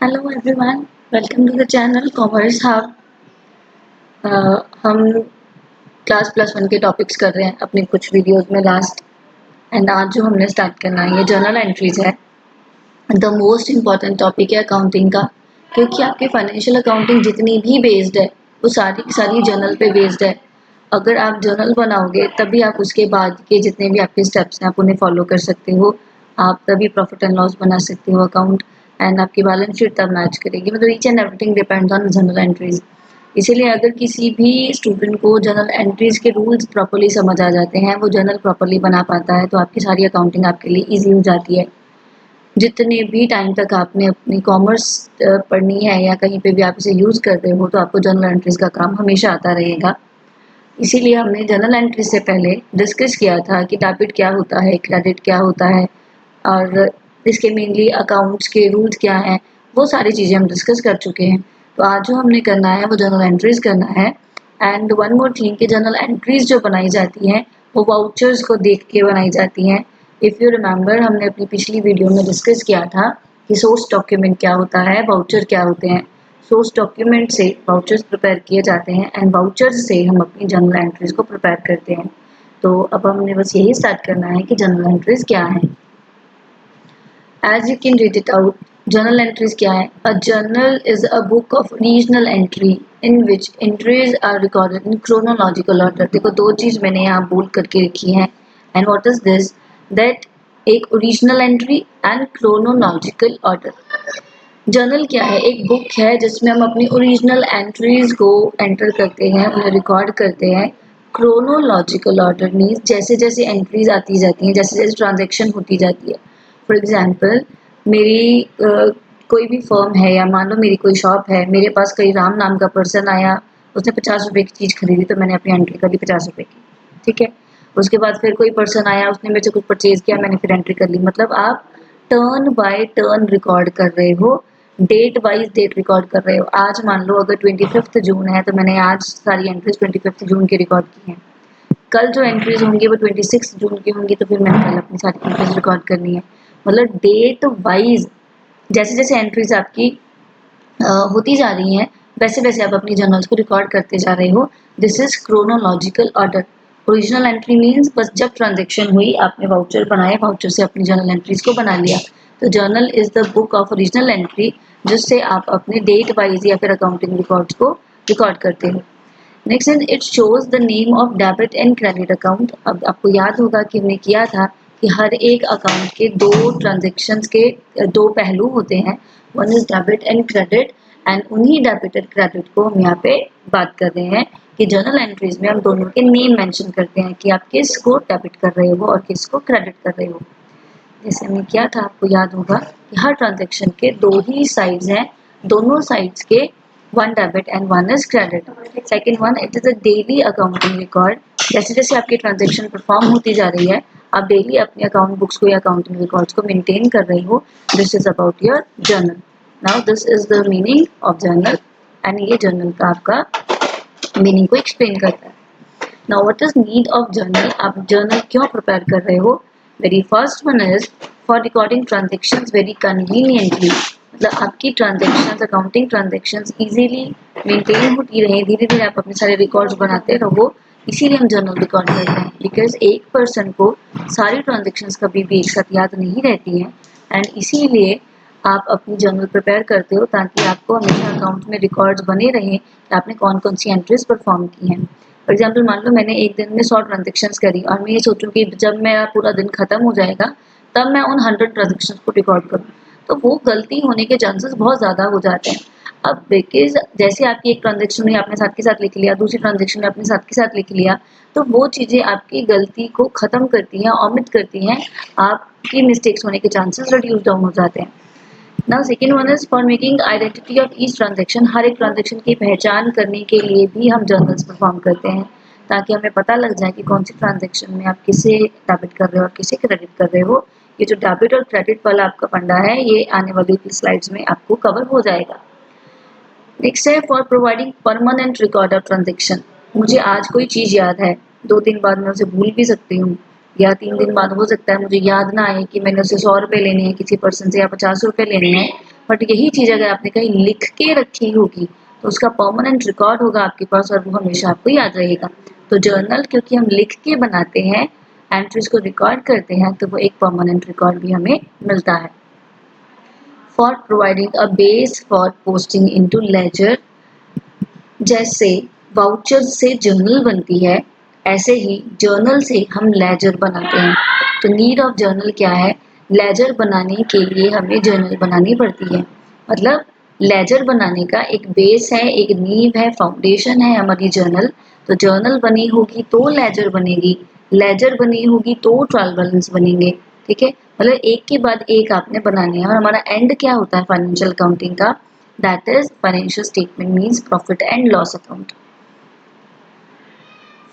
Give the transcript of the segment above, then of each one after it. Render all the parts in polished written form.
Hello everyone, welcome to the channel Commerce Hub. हम class +1 के topics कर रहे हैं अपने कुछ वीडियोस में लास्ट एंड आज जो हमने स्टार्ट करना है ये जर्नल एंट्रीज है। द मोस्ट इम्पॉर्टेंट टॉपिक है अकाउंटिंग का, क्योंकि आपकी फाइनेंशियल अकाउंटिंग जितनी भी बेस्ड है वो सारी की सारी जर्नल पे बेस्ड है। अगर आप जर्नल बनाओगे तभी आप उसके बाद के जितने भी आपके स्टेप्स हैं आप उन्हें फॉलो कर सकते हो। आप तभी प्रॉफिट एंड लॉस बना सकते हो अकाउंट, एंड आपकी बैलेंस शीट तब मैच करेगी। मतलब each and everything depends on journal entries. इसीलिए अगर किसी भी स्टूडेंट को जर्नल एंट्रीज के रूल्स प्रॉपर्ली समझ आ जाते हैं, वो जर्नल प्रॉपर्ली बना पाता है, तो आपकी सारी अकाउंटिंग आपके लिए ईजी हो जाती है। जितने भी टाइम तक आपने अपनी कॉमर्स पढ़नी है या कहीं पे भी आप इसे यूज़ कर रहे हो, तो आपको जर्नल एंट्रीज का काम हमेशा आता रहेगा। इसीलिए हमने जर्नल एंट्री से पहले डिस्कस किया था कि डेबिट क्या होता है, क्रेडिट क्या होता है, और इसके मेनली अकाउंट्स के रूल्स क्या हैं, वो सारी चीज़ें हम डिस्कस कर चुके हैं। तो आज जो हमने करना है वो जर्नल एंट्रीज करना है। एंड वन मोर थिंग कि जर्नल एंट्रीज जो बनाई जाती हैं वो वाउचर्स को देख के बनाई जाती हैं। इफ़ यू रिमेंबर, हमने अपनी पिछली वीडियो में डिस्कस किया था कि सोर्स डॉक्यूमेंट क्या होता है, वाउचर क्या होते हैं। सोर्स डॉक्यूमेंट से वाउचर्स प्रिपेयर किए जाते हैं एंड वाउचर्स से हम अपनी जर्नल एंट्रीज को प्रिपेयर करते हैं। तो अब हमने बस यही स्टार्ट करना है कि जर्नल एंट्रीज क्या है। As you can read it out, journal entries क्या है? A journal is a book of regional entry in which entries are recorded in chronological order. देखो दो चीज़ मैंने यहाँ बोल्ड करके रखी है। And what is this? That एक original entry and chronological order. Journal क्या है? एक बुक है जिसमें हम अपनी ओरिजिनल एंट्रीज को एंटर करते हैं, उन्हें रिकॉर्ड करते हैं। क्रोनोलॉजिकल ऑर्डर मीन्स जैसे जैसे एंट्रीज आती जाती हैं, जैसे जैसे ट्रांजेक्शन होती जाती है। फॉर एग्जाम्पल, मेरी कोई भी फर्म है या मान लो मेरी कोई शॉप है, मेरे पास कोई राम नाम का पर्सन आया, उसने 50 रुपये की चीज़ खरीदी तो मैंने अपनी एंट्री कर ली 50 रुपये की, ठीक है। उसके बाद फिर कोई पर्सन आया, उसने मेरे से कुछ परचेज किया, मैंने फिर एंट्री कर ली। मतलब आप टर्न बाय टर्न रिकॉर्ड कर रहे हो, डेट वाइज डेट रिकॉर्ड कर रहे हो। आज मान लो अगर 25 जून है तो मैंने आज सारी एंट्रीज 25 जून की रिकॉर्ड की हैं। कल जो एंट्रीज होंगी वो 26 जून की होंगी, तो फिर मैंने कल अपनी सारी एंट्रीज रिकॉर्ड करनी है। मतलब डेट वाइज जैसे जैसे एंट्रीज आपकी होती जा रही हैं, वैसे वैसे आप अपनी जर्नल्स को रिकॉर्ड करते जा रहे हो। This is chronological order. Original entry means बस जब ट्रांजेक्शन हुई आपने वाउचर बनाया, वाउचर से अपनी जर्नल एंट्रीज को बना लिया। तो journal is the book of original entry, जिससे आप अपने डेट वाइज या फिर अकाउंटिंग रिकॉर्ड्स को रिकॉर्ड करते हो। Next is it shows the name of debit and credit account. अब आपको याद होगा कि हमने किया था कि हर एक अकाउंट के दो ट्रांजेक्शन्स के दो पहलू होते हैं, one is debit and credit, and उन्हीं डेबिट एंड क्रेडिट को हम यहाँ पे बात कर रहे हैं कि जर्नल एंट्रीज में हम दोनों के नेम मेंशन करते हैं कि आप किस को डेबिट कर रहे हो और किस को क्रेडिट कर रहे हो। जैसे हमने किया था, आपको याद होगा कि हर ट्रांजेक्शन के दो ही साइड्स हैं, दोनों साइड्स के one debit and one is credit. Second one, it is a daily accounting record. जैसे जैसे आपकी ट्रांजेक्शन परफॉर्म होती जा रही है, आप डेली अपने अकाउंट बुक्स को या अकाउंटिंग रिकॉर्ड्स को मेंटेन कर रहे हो। This is about your journal. Now this is the meaning of journal, and ये जर्नल का आपका मीनिंग को एक्सप्लेन करता है। Now what is need of journal? आप जर्नल क्यों प्रिपेयर कर रहे हो? Very first one is for recording transactions very conveniently. मतलब आपकी transactions, accounting transactions easily maintain होती रहे, धीरे धीरे आप अपने सारे रिकॉर्ड्स बनाते रहो। इसीलिए हम जर्नल रिकॉर्ड करते हैं, बिकॉज एक पर्सन को सारी ट्रांजेक्शंस कभी भी एक साथ याद नहीं रहती हैं, एंड इसीलिए आप अपनी जर्नल प्रिपेयर करते हो ताकि आपको हमेशा अकाउंट में रिकॉर्ड्स बने रहें कि आपने कौन कौन सी एंट्रीज परफॉर्म की हैं। फॉर एग्जाम्पल, मान लो मैंने एक दिन में 100 ट्रांजेक्शन्स करी और मैं ये सोचूं कि जब मेरा पूरा दिन खत्म हो जाएगा तब मैं उन 100 ट्रांजेक्शन्स को रिकॉर्ड करूँ, तो वो गलती होने के चांसेस बहुत ज़्यादा हो जाते हैं। अब बिकॉज जैसे आपकी एक ट्रांजेक्शन में आपने साथ के साथ लिख लिया, दूसरी ट्रांजेक्शन में आपने साथ के साथ लिख लिया, तो वो चीज़ें आपकी गलती को ख़त्म करती हैं, ऑमिट करती हैं, आपकी मिस्टेक्स होने के चांसेस रिड्यूस डाउन हो जाते हैं। Now second one is for making identity of each transaction. हर एक ट्रांजेक्शन की पहचान करने के लिए भी हम जर्नल्स परफॉर्म करते हैं, ताकि हमें पता लग जाए कि कौन सी ट्रांजेक्शन में आप किसे डेबिट कर रहे हो और किसे क्रेडिट कर रहे हो। ये जो डेबिट और क्रेडिट वाला आपका फंडा है, ये आने वाली स्लाइड्स में आपको कवर हो जाएगा। नेक्स्ट है for providing permanent record of transaction. मुझे आज कोई चीज़ याद है, 2 दिन बाद मैं उसे भूल भी सकती हूँ, या 3 दिन बाद हो सकता है मुझे याद ना आए कि मैंने उसे 100 रुपये लेने हैं किसी पर्सन से या 50 रुपये लेने हैं। बट यही चीज़ अगर आपने कहीं लिख के रखी होगी तो उसका परमानेंट रिकॉर्ड होगा आपके पास और वो हमेशा आपको याद रहेगा। तो जर्नल क्योंकि हम लिख के बनाते हैं, एंट्रीज को रिकॉर्ड करते हैं, तो वो एक परमानेंट रिकॉर्ड भी हमें मिलता है। For providing a base for posting into ledger, जैसे वाउचर से जर्नल बनती है, ऐसे ही जर्नल से हम लेजर बनाते हैं। तो नीड ऑफ जर्नल क्या है? लेजर बनाने के लिए हमें जर्नल बनानी पड़ती है। मतलब लेजर बनाने का एक बेस है, एक नींव है, फाउंडेशन है हमारी जर्नल। तो जर्नल बनी होगी तो लेजर बनेगी, लेजर बनी होगी तो ट्रायल बैलेंस बनेंगे। ठीक है, मतलब एक के बाद एक आपने बनाने हैं। और हमारा एंड क्या होता है फाइनेंशियल अकाउंटिंग का? That is financial statement means profit and loss account.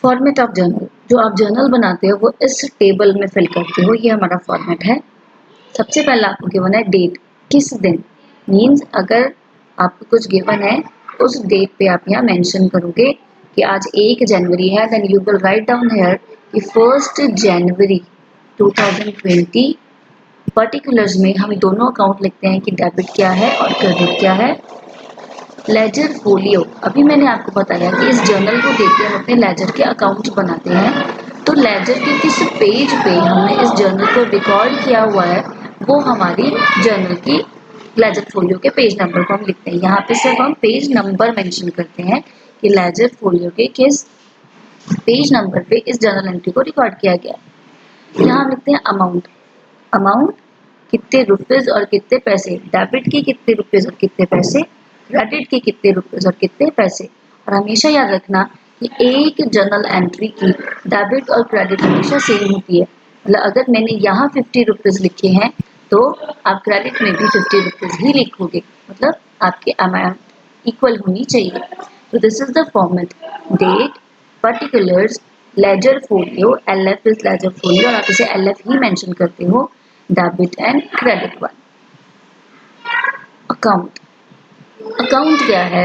Format of journal, जो आप जर्नल बनाते हो वो इस टेबल में फिल करते हो, ये हमारा फॉर्मेट है। सबसे पहला आपको गिवन है डेट, किस दिन, मीन्स अगर आपको कुछ गिवन है उस डेट पे आप यहाँ मेंशन करोगे कि आज 1 जनवरी है, then you will write down here कि 1 जनवरी 2020। पर्टिकुलर्स में हम दोनों अकाउंट लिखते हैं कि डेबिट क्या है और क्रेडिट क्या है। लेजर फोलियो, अभी मैंने आपको बताया कि इस जर्नल को देख हम अपने लेजर के अकाउंट बनाते हैं। तो लेजर के किस पेज पे हमने इस जर्नल को रिकॉर्ड किया हुआ है वो हमारी जर्नल की लेजर फोलियो के पेज नंबर को हम लिखते हैं। यहाँ पे सिर्फ हम पेज नंबर मेंशन करते हैं कि लेजर फोलियो के किस पेज नंबर पे इस जर्नल एंट्री को रिकॉर्ड किया गया है। यहाँ हम लिखते हैं अमाउंट, अमाउंट कितने रुपीज और कितने पैसे, डेबिट के कितने रुपीज और कितने पैसे, क्रेडिट के कितने रुपीज और कितने पैसे। और हमेशा याद रखना कि एक जर्नल एंट्री की डेबिट और क्रेडिट हमेशा सेम होती है। मतलब अगर मैंने यहाँ 50 रुपीज लिखे हैं तो आप क्रेडिट में भी 50 रुपीज ही लिखोगे, मतलब आपके अमाउंट इक्वल होनी चाहिए। तो this is the format, date, particulars, ledger folio, LF is ledger folio और आप इसे LF ही मेंशन करते हो, debit and credit one. Account, account क्या है?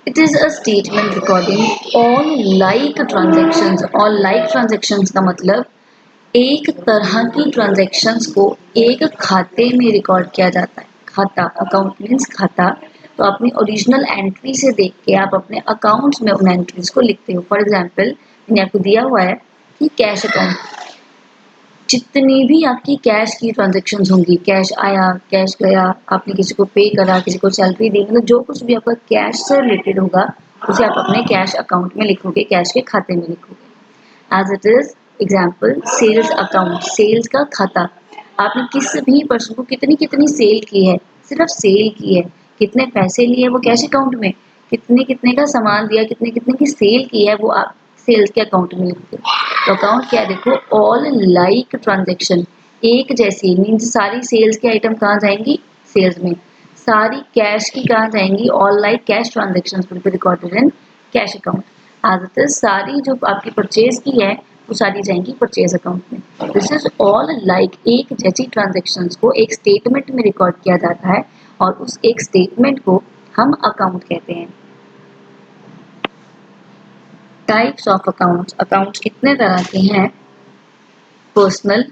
It is a statement recording all like transactions. All like transactions का मतलब एक तरह की ट्रांजेक्शन्स को एक खाते में रिकॉर्ड किया जाता है। खाता, अकाउंट मीन्स खाता। तो अपनी ओरिजिनल एंट्री से देख के आप अपने अकाउंट्स में उन एंट्रीज को लिखते हो। फॉर एग्जाम्पल मैंने आपको दिया हुआ है कि कैश अकाउंट, जितनी भी आपकी कैश की ट्रांजेक्शन्स होंगी, कैश आया, कैश गया, आपने किसी को पे करा, किसी को सैलरी दी, मतलब जो कुछ भी आपका कैश से रिलेटेड होगा उसे आप अपने कैश अकाउंट में लिखोगे, कैश के खाते में लिखोगे। As it is example sales account, sales का खाता। आपने किस भी पर्सन को कितनी कितनी सेल की है, सिर्फ सेल की है, कितने पैसे लिए वो कैश अकाउंट में, कितने कितने का सामान दिया, कितने कितने की सेल की है वो आप सेल्स के अकाउंट में लिखते हो। तो अकाउंट क्या देखो, ऑल लाइक ट्रांजेक्शन, एक जैसी मीन्स सारी सेल्स की आइटम कहाँ जाएंगी, सेल्स में, सारी कैश की कहाँ जाएंगी, all like cash transaction will be recorded in cash account. As it is सारी जो आपकी परचेज की है वो सारी जाएंगी परचेज अकाउंट में। दिस इज ऑल लाइक, एक जैसी ट्रांजेक्शन्स को एक स्टेटमेंट में रिकॉर्ड किया जाता है और उस एक स्टेटमेंट को हम अकाउंट कहते हैं। टाइप्स ऑफ अकाउंट्स, अकाउंट्स कितने तरह के हैं? Personal,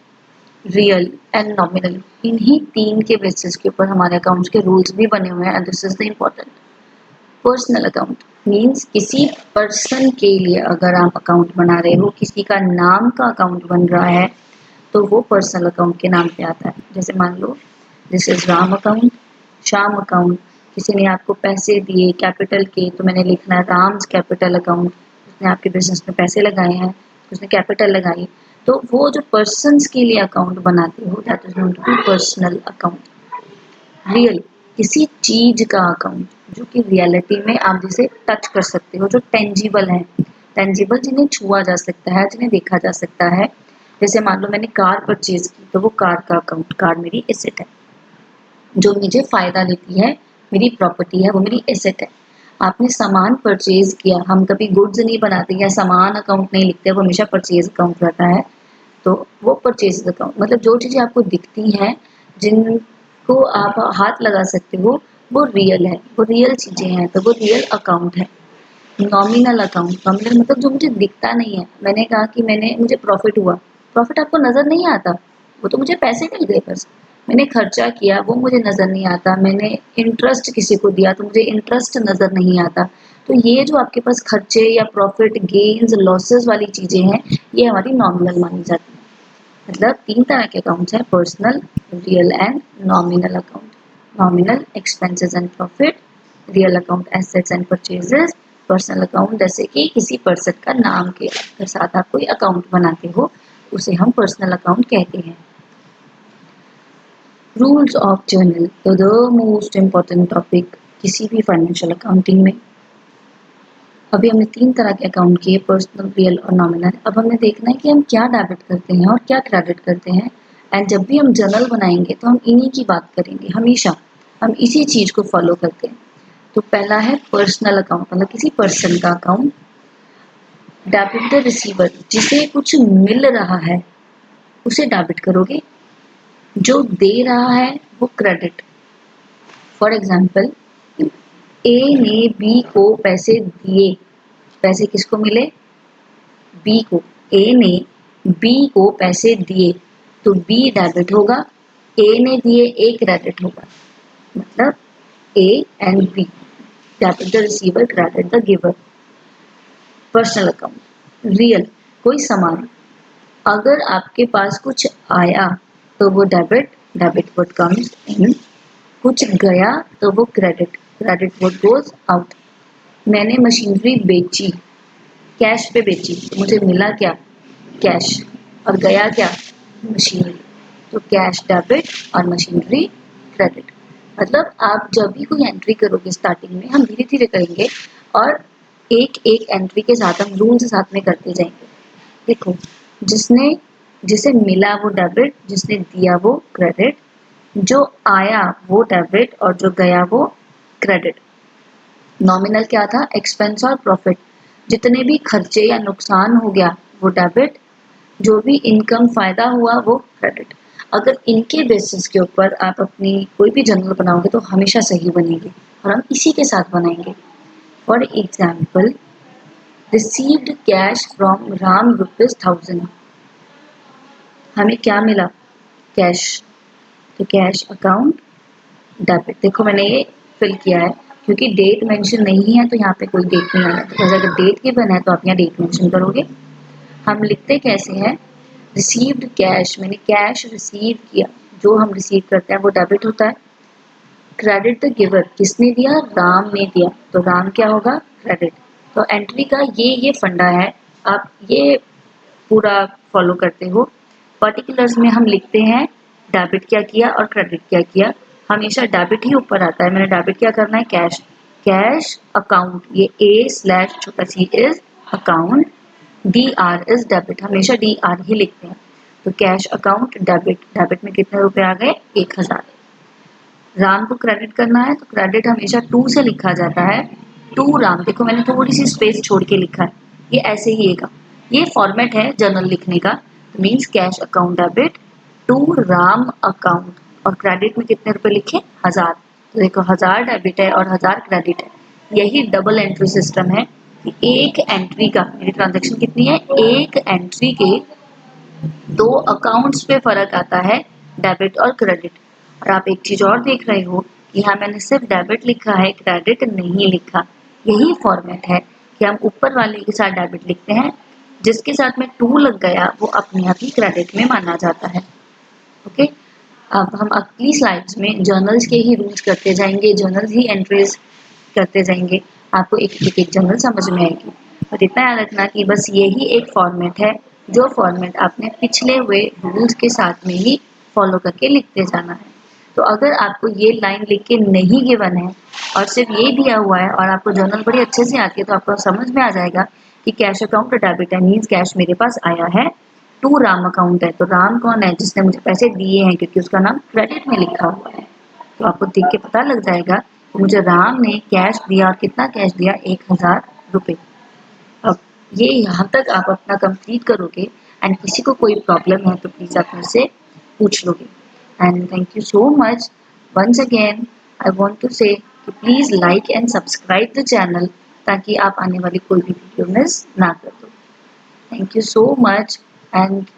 real and nominal. इन्हीं तीन के बेसिस के ऊपर हमारे अकाउंट्स के रूल्स भी बने हुए हैं and this is the important. Personal account means किसी पर्सन के लिए अगर आप अकाउंट बना रहे हो, किसी का नाम का अकाउंट बन रहा है तो वो पर्सनल अकाउंट के नाम पे आता है। जैसे मान लो this is Ram account, Shyam account, किसी ने आपको पैसे दिए कैपिटल के तो मैंने लिखना है राम्स कैपिटल अकाउंट। उसने आपके बिजनेस में पैसे लगाए हैं, उसने कैपिटल लगाई, तो वो जो पर्सन्स के लिए अकाउंट बनाते हो that is known to be personal account. Real, किसी चीज का अकाउंट जो कि रियलिटी में आप जिसे टच कर सकते हो, जो टेंजिबल है, टेंजिबल जिन्हें छुआ जा सकता है, जिन्हें देखा जा सकता है। जैसे मान लो मैंने कार परचेज की तो वो कार का अकाउंट, कार मेरी एसेट है जो मुझे फायदा देती है, मेरी प्रॉपर्टी है, वो मेरी एसेट है। आपने सामान परचेज किया, हम कभी गुड्स नहीं बनाते या सामान अकाउंट नहीं लिखते, वो हमेशा परचेज अकाउंट रहता है। तो वो परचेज अकाउंट मतलब जो चीज़ें आपको दिखती हैं, जिनको आप हाथ लगा सकते हो, वो रियल है, वो रियल चीज़ें हैं, तो वो रियल अकाउंट है। नॉमिनल अकाउंट, नॉमिनल मतलब जो मुझे दिखता नहीं है। मैंने कहा कि मुझे प्रॉफिट हुआ, प्रॉफिट आपको नज़र नहीं आता, वो तो मुझे पैसे मिल गए बस। मैंने खर्चा किया वो मुझे नज़र नहीं आता, मैंने इंटरेस्ट किसी को दिया तो मुझे इंटरेस्ट नज़र नहीं आता। तो ये जो आपके पास खर्चे या प्रॉफिट गेन्स लॉसेस वाली चीज़ें हैं, ये हमारी नॉमिनल मानी जाती हैं। मतलब 3 तरह के अकाउंट्स हैं, personal, real and nominal account. Nominal expenses and profit, real account assets and purchases, personal account जैसे कि किसी पर्सन का नाम के साथ आप कोई अकाउंट बनाते हो, उसे हम पर्सनल अकाउंट कहते हैं। रूल्स ऑफ जर्नल, तो द मोस्ट इम्पॉर्टेंट टॉपिक किसी भी फाइनेंशियल अकाउंटिंग में। अभी हमने 3 तरह के अकाउंट किए, पर्सनल, रियल और नॉमिनल। अब हमने देखना है कि हम क्या डेबिट करते हैं और क्या क्रेडिट करते हैं। एंड जब भी हम जर्नल बनाएंगे तो हम इन्हीं की बात करेंगे, हमेशा हम इसी चीज़ को फॉलो करते हैं। तो पहला है पर्सनल अकाउंट, मतलब किसी पर्सन का अकाउंट। डेबिट द रिसीवर, जिसे कुछ मिल रहा है उसे डेबिट करोगे, जो दे रहा है वो क्रेडिट। फॉर एग्जाम्पल, ए ने बी को पैसे दिए, पैसे किसको मिले? बी को। ए ने बी को पैसे दिए तो बी डेबिट होगा, ए ने दिए ए क्रेडिट होगा। मतलब A and B, debit the receiver, credit the giver. Personal account, real, कोई सामान, अगर आपके पास कुछ आया तो वो debit, debit what comes in, कुछ गया तो वो credit, credit what goes out. मैंने मशीनरी बेची, कैश पे बेची तो मुझे मिला क्या? कैश। और गया क्या? मशीनरी। तो कैश डेबिट और मशीनरी क्रेडिट। मतलब आप जब भी कोई एंट्री करोगे स्टार्टिंग में, हम धीरे धीरे करेंगे और एक एक एंट्री के साथ हम रूल के साथ में करते जाएंगे। देखो, जिसने जिसे मिला वो डेबिट, जिसने दिया वो क्रेडिट, जो आया वो डेबिट और जो गया वो क्रेडिट। नॉमिनल क्या था? एक्सपेंस और प्रॉफिट, जितने भी खर्चे या नुकसान हो गया वो डेबिट, जो भी इनकम फायदा हुआ वो क्रेडिट। अगर इनके बेसिस के ऊपर आप अपनी कोई भी जर्नल बनाओगे तो हमेशा सही बनेगी, और हम इसी के साथ बनाएंगे। For example, received cash from Ram ₹1000, हमें क्या मिला? कैश। तो कैश अकाउंट डेबिट। देखो मैंने ये फिल किया है, क्योंकि डेट मेंशन नहीं है तो यहाँ पे कोई डेट नहीं आया। तो अगर डेट गिवन है तो आप यहाँ डेट मेंशन करोगे। हम लिखते कैसे हैं? रिसीव्ड कैश, मैंने कैश रिसीव किया, जो हम रिसीव करते हैं वो डेबिट होता है। क्रेडिट द गिवर, किसने दिया? राम ने दिया, तो राम क्या होगा? क्रेडिट। तो एंट्री का ये फंडा है, आप ये पूरा फॉलो करते हो। पर्टिकुलर्स में हम लिखते हैं डेबिट क्या किया और क्रेडिट क्या किया, हमेशा डेबिट ही ऊपर आता है। मैंने डेबिट क्या करना है? कैश। कैश अकाउंट, ये ए स्लैश छोटा C is account, D R is debit, हमेशा डी आर ही लिखते हैं। तो कैश अकाउंट डेबिट, डेबिट में कितने रुपए आ गए? 1000। राम को क्रेडिट करना है तो क्रेडिट हमेशा टू से लिखा जाता है, टू राम। देखो मैंने थोड़ी सी स्पेस छोड़ के लिखा है, ये ऐसे ही है, ये फॉर्मेट है जर्नल लिखने का। तो means cash account debit to Ram account, और क्रेडिट में कितने रुपए लिखे? 1000। तो देखो 1000 डेबिट है और 1000 क्रेडिट है। यही डबल एंट्री सिस्टम है कि एक एंट्री का, मेरी ट्रांजेक्शन कितनी है? एक एंट्री के दो अकाउंट्स पे फर्क आता है, डेबिट और क्रेडिट। और आप एक चीज और देख रहे हो कि यहाँ मैंने सिर्फ डेबिट लिखा है, क्रेडिट नहीं लिखा। यही फॉर्मेट है कि हम ऊपर वाले के साथ डेबिट लिखते हैं, जिसके साथ में टू लग गया वो अपने आप ही क्रेडिट में माना जाता है। ओके, अब हम अगली स्लाइड्स में जर्नल्स के ही रूल्स करते जाएंगे, जर्नल्स ही एंट्रीज करते जाएंगे, आपको एक एक जर्नल समझ में आएगी। और इतना याद रखना कि बस यही एक फॉर्मेट है, जो फॉर्मेट आपने पिछले हुए रूल्स के साथ में ही फॉलो करके लिखते जाना है। तो अगर आपको ये लाइन लिख के नहीं गिवन है और सिर्फ ये दिया हुआ है और आपको जर्नल बड़ी अच्छे से आती है, तो आपको समझ में आ जाएगा कि कैश अकाउंट डेबिट है, मीन्स कैश मेरे पास आया है। टू राम अकाउंट है, तो राम कौन है? जिसने मुझे पैसे दिए हैं, क्योंकि उसका नाम क्रेडिट में लिखा हुआ है। तो आपको देख के पता लग जाएगा कि मुझे राम ने कैश दिया, और कितना कैश दिया? 1000 रुपये। अब ये यहाँ तक आप अपना कंप्लीट करोगे, एंड किसी को कोई प्रॉब्लम है तो प्लीज़ आप मुझसे पूछ लोगे। And thank you so much once again. I want to say कि please like and subscribe the channel, ताकि आप आने वाली कोई भी वीडियो मिस ना कर दो। Thank you so much, and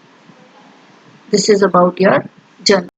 this is about your journey.